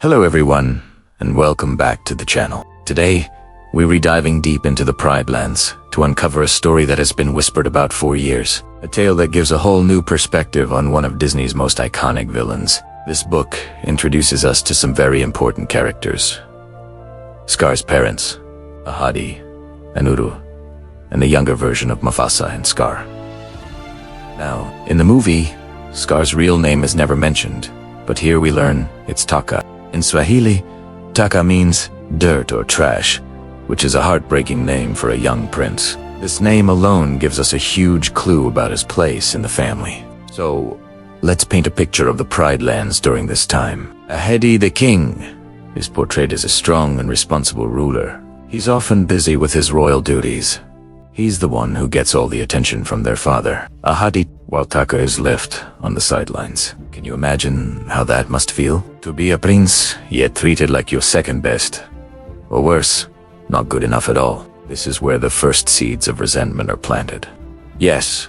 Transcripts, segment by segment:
Hello everyone, and welcome back to the channel. Today, we're diving deep into the Pride Lands to uncover a story that has been whispered about for years. A tale that gives a whole new perspective on one of Disney's most iconic villains. This book introduces us to some very important characters. Scar's parents, Ahadi and Uru, and the younger version of Mufasa and Scar. Now, in the movie, Scar's real name is never mentioned, but here we learn it's Taka. In Swahili, Taka means dirt or trash, which is a heartbreaking name for a young prince. This name alone gives us a huge clue about his place in the family. So, let's paint a picture of the Pride Lands during this time. Ahadi the king is portrayed as a strong and responsible ruler. He's often busy with his royal duties. He's the one who gets all the attention from their father, Ahadi, while Taka is left on the sidelines. Can you imagine how that must feel? To be a prince, yet treated like you're second best. Or worse, not good enough at all. This is where the first seeds of resentment are planted. Yes,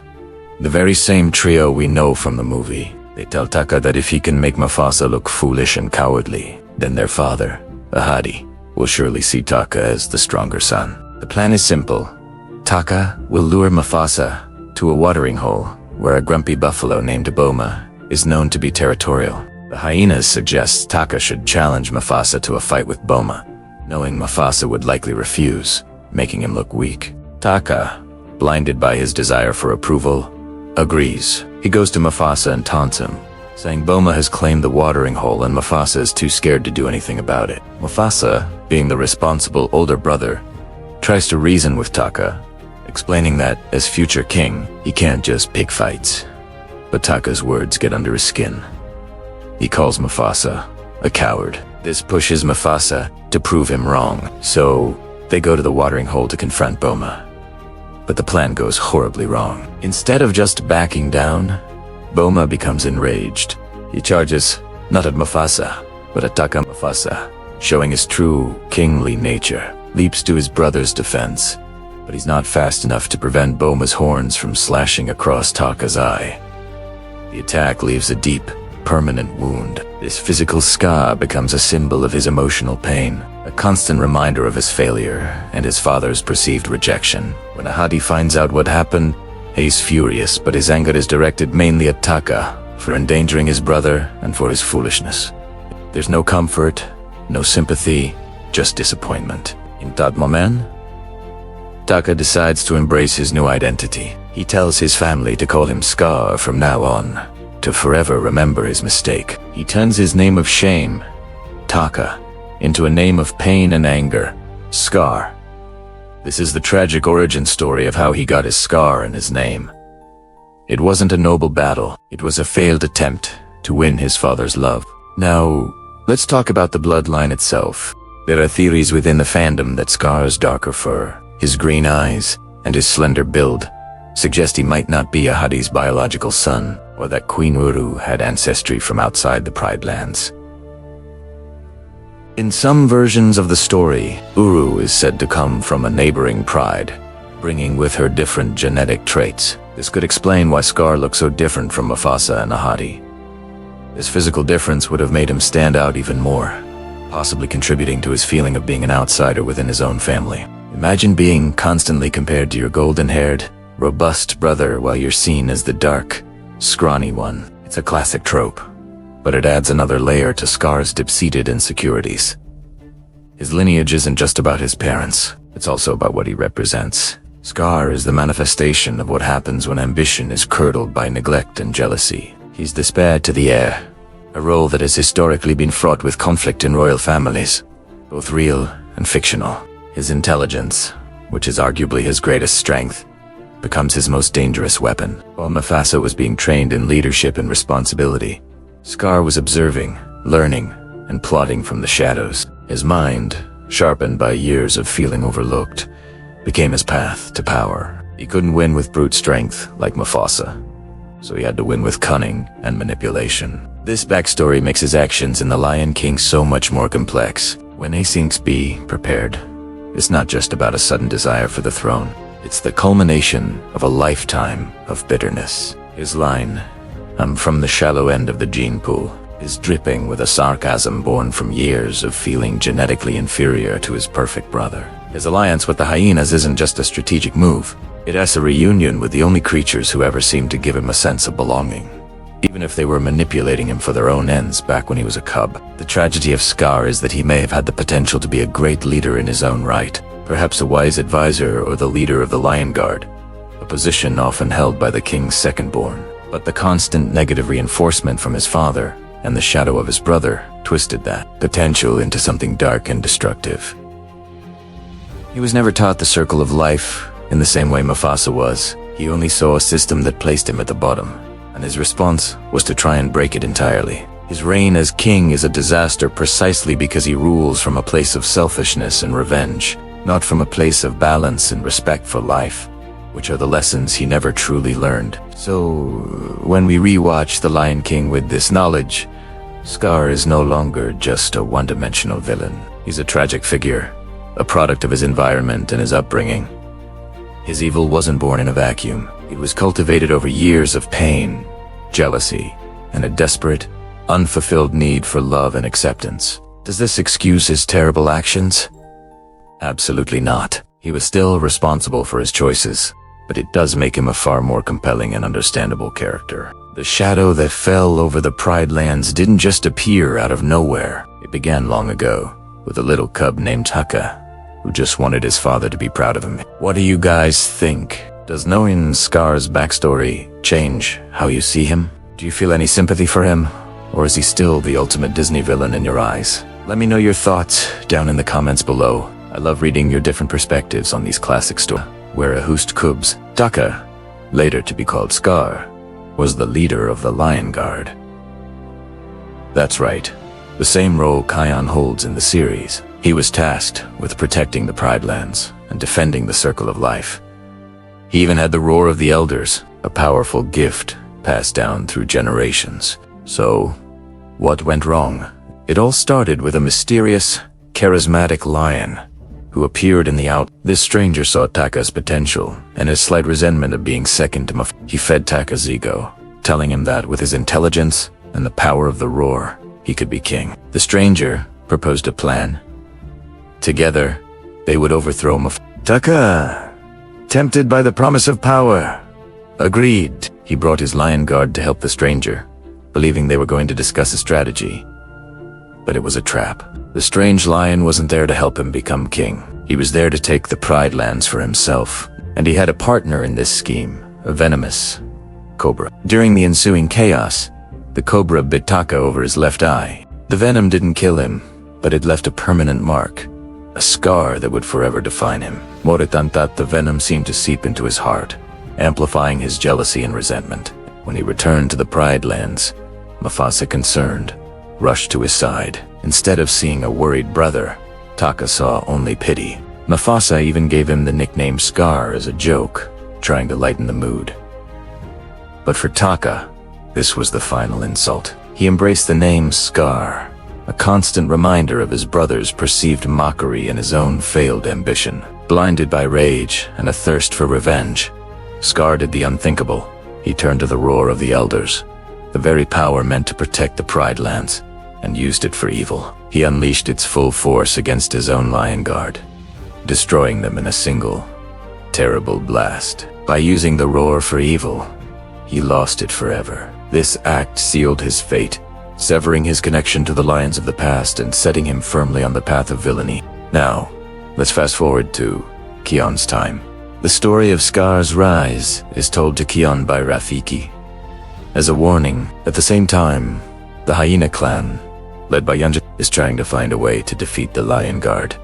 the very same trio we know from the movie. They tell Taka that if he can make Mufasa look foolish and cowardly, then their father, Ahadi, will surely see Taka as the stronger son. The plan is simple. Taka will lure Mufasa to a watering hole where a grumpy buffalo named Boma is known to be territorial. The hyenas suggest Taka should challenge Mufasa to a fight with Boma, knowing Mufasa would likely refuse, making him look weak. Taka, blinded by his desire for approval, agrees. He goes to Mufasa and taunts him, saying Boma has claimed the watering hole and Mufasa is too scared to do anything about it. Mufasa, being the responsible older brother, tries to reason with Taka, explaining that, as future king, he can't just pick fights. But Taka's words get under his skin. He calls Mufasa a coward. This pushes Mufasa to prove him wrong, so they go to the watering hole to confront Boma. But the plan goes horribly wrong. Instead of just backing down, Boma becomes enraged. He charges not at Mufasa, but at Taka. Mufasa, showing his true kingly nature, leaps to his brother's defense. But he's not fast enough to prevent Boma's horns from slashing across Taka's eye. The attack leaves a deep, permanent wound. This physical scar becomes a symbol of his emotional pain, a constant reminder of his failure and his father's perceived rejection. When Ahadi finds out what happened, he's furious, but his anger is directed mainly at Taka for endangering his brother and for his foolishness. There's no comfort, no sympathy, just disappointment. In that moment, Taka decides to embrace his new identity. He tells his family to call him Scar from now on, to forever remember his mistake. He turns his name of shame, Taka, into a name of pain and anger, Scar. This is the tragic origin story of how he got his scar and his name. It wasn't a noble battle, it was a failed attempt to win his father's love. Now, let's talk about the bloodline itself. There are theories within the fandom that Scar's darker fur, his green eyes, and his slender build suggest he might not be Ahadi's biological son, or that Queen Uru had ancestry from outside the Pride Lands. In some versions of the story, Uru is said to come from a neighboring pride, bringing with her different genetic traits. This could explain why Scar looks so different from Mufasa and Ahadi. This physical difference would have made him stand out even more, possibly contributing to his feeling of being an outsider within his own family. Imagine being constantly compared to your golden-haired, robust brother while you're seen as the dark, scrawny one. It's a classic trope, but it adds another layer to Scar's deep-seated insecurities. His lineage isn't just about his parents, it's also about what he represents. Scar is the manifestation of what happens when ambition is curdled by neglect and jealousy. He's the spare to the heir, a role that has historically been fraught with conflict in royal families, both real and fictional. His intelligence, which is arguably his greatest strength, becomes his most dangerous weapon. While Mufasa was being trained in leadership and responsibility, Scar was observing, learning, and plotting from the shadows. His mind, sharpened by years of feeling overlooked, became his path to power. He couldn't win with brute strength like Mufasa, so he had to win with cunning and manipulation. This backstory makes his actions in The Lion King so much more complex. When he thinks be prepared, it's not just about a sudden desire for the throne. It's the culmination of a lifetime of bitterness. His line, "I'm from the shallow end of the gene pool," is dripping with a sarcasm born from years of feeling genetically inferior to his perfect brother. His alliance with the hyenas isn't just a strategic move. It has a reunion with the only creatures who ever seemed to give him a sense of belonging, even if they were manipulating him for their own ends back when he was a cub. The tragedy of Scar is that he may have had the potential to be a great leader in his own right, perhaps a wise advisor or the leader of the Lion Guard, a position often held by the king's second-born. But the constant negative reinforcement from his father and the shadow of his brother twisted that potential into something dark and destructive. He was never taught the circle of life in the same way Mufasa was. He only saw a system that placed him at the bottom, and his response was to try and break it entirely. His reign as king is a disaster precisely because he rules from a place of selfishness and revenge, not from a place of balance and respect for life, which are the lessons he never truly learned. So, when we rewatch The Lion King with this knowledge, Scar is no longer just a one-dimensional villain. He's a tragic figure, a product of his environment and his upbringing. His evil wasn't born in a vacuum. It was cultivated over years of pain, jealousy, and a desperate, unfulfilled need for love and acceptance. Does this excuse his terrible actions? Absolutely not. He was still responsible for his choices, but it does make him a far more compelling and understandable character. The shadow that fell over the Pride Lands didn't just appear out of nowhere. It began long ago, with a little cub named Taka, who just wanted his father to be proud of him. What do you guys think? Does knowing Scar's backstory change how you see him? Do you feel any sympathy for him? Or is he still the ultimate Disney villain in your eyes? Let me know your thoughts down in the comments below. I love reading your different perspectives on these classic stories, where Ahust Cubs, Taka, later to be called Scar, was the leader of the Lion Guard. That's right, the same role Kion holds in the series. He was tasked with protecting the Pride Lands and defending the Circle of Life. He even had the Roar of the Elders, a powerful gift passed down through generations. So, what went wrong? It all started with a mysterious, charismatic lion who appeared in the out. This stranger saw Taka's potential and his slight resentment of being second to Mufasa. He fed Taka's ego, telling him that with his intelligence and the power of the roar, he could be king. The stranger proposed a plan. Together, they would overthrow Mufasa. Taka, tempted by the promise of power, agreed. He brought his lion guard to help the stranger, believing they were going to discuss a strategy. But it was a trap. The strange lion wasn't there to help him become king. He was there to take the Pride Lands for himself. And he had a partner in this scheme, a venomous cobra. During the ensuing chaos, the cobra bit Taka over his left eye. The venom didn't kill him, but it left a permanent mark, a scar that would forever define him. Moritan thought the venom seemed to seep into his heart, amplifying his jealousy and resentment. When he returned to the Pride Lands, Mufasa, concerned, rushed to his side. Instead of seeing a worried brother, Taka saw only pity. Mufasa even gave him the nickname Scar as a joke, trying to lighten the mood. But for Taka, this was the final insult. He embraced the name Scar, a constant reminder of his brother's perceived mockery and his own failed ambition. Blinded by rage and a thirst for revenge, Scar did the unthinkable. He turned to the Roar of the Elders, the very power meant to protect the Pride Lands, and used it for evil. He unleashed its full force against his own Lion Guard, destroying them in a single, terrible blast. By using the Roar for evil, he lost it forever. This act sealed his fate, severing his connection to the lions of the past and setting him firmly on the path of villainy. Now, let's fast forward to Kion's time. The story of Scar's rise is told to Kion by Rafiki. As a warning, at the same time, the Hyena clan, led by Yanja, is trying to find a way to defeat the Lion Guard.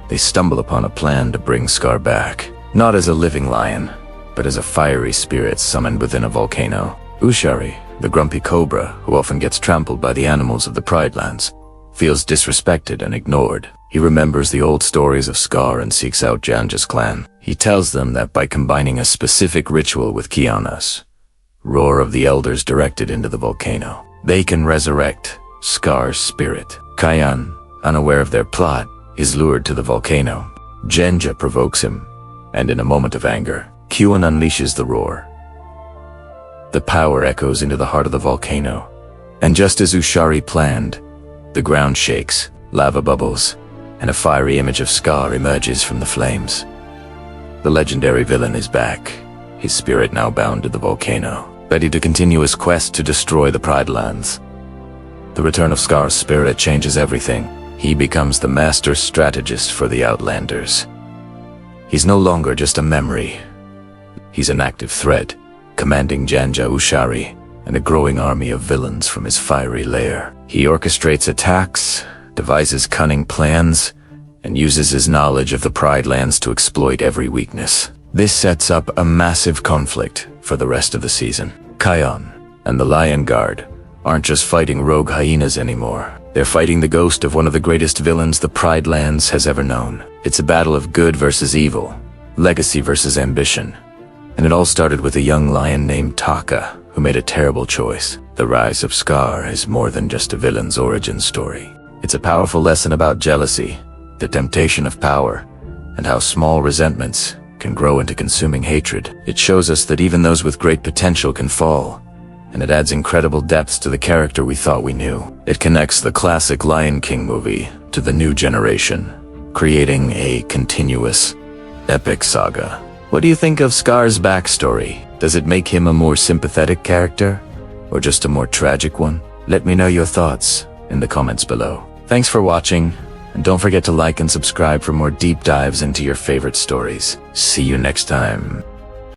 They stumble upon a plan to bring Scar back, not as a living lion, but as a fiery spirit summoned within a volcano. Ushari, the grumpy cobra who often gets trampled by the animals of the Pride Lands, feels disrespected and ignored. He remembers the old stories of Scar and seeks out Janja's clan. He tells them that by combining a specific ritual with Kiana's Roar of the Elders directed into the volcano, they can resurrect Scar's spirit. Kion, unaware of their plot, is lured to the volcano. Janja provokes him, and in a moment of anger, Kion unleashes the roar. The power echoes into the heart of the volcano, And just as Ushari planned, the ground shakes, lava bubbles, and a fiery image of Scar emerges from the flames. The legendary villain is back, his spirit now bound to the volcano, ready to continue his quest to destroy the Pride Lands. The return of Scar's spirit changes everything. He becomes the master strategist for the Outlanders. He's no longer just a memory. He's an active threat, commanding Janja Ushari and a growing army of villains from his fiery lair. He orchestrates attacks, devises cunning plans, and uses his knowledge of the Pride Lands to exploit every weakness. This sets up a massive conflict for the rest of the season. Kion and the Lion Guard aren't just fighting rogue hyenas anymore. They're fighting the ghost of one of the greatest villains the Pride Lands has ever known. It's a battle of good versus evil, legacy versus ambition. And it all started with a young lion named Taka, who made a terrible choice. The rise of Scar is more than just a villain's origin story. It's a powerful lesson about jealousy, the temptation of power, and how small resentments can grow into consuming hatred. It shows us that even those with great potential can fall, and it adds incredible depth to the character we thought we knew. It connects the classic Lion King movie to the new generation, creating a continuous, epic saga. What do you think of Scar's backstory? Does it make him a more sympathetic character, or just a more tragic one? Let me know your thoughts in the comments below. Thanks for watching, and don't forget to like and subscribe for more deep dives into your favorite stories. See you next time.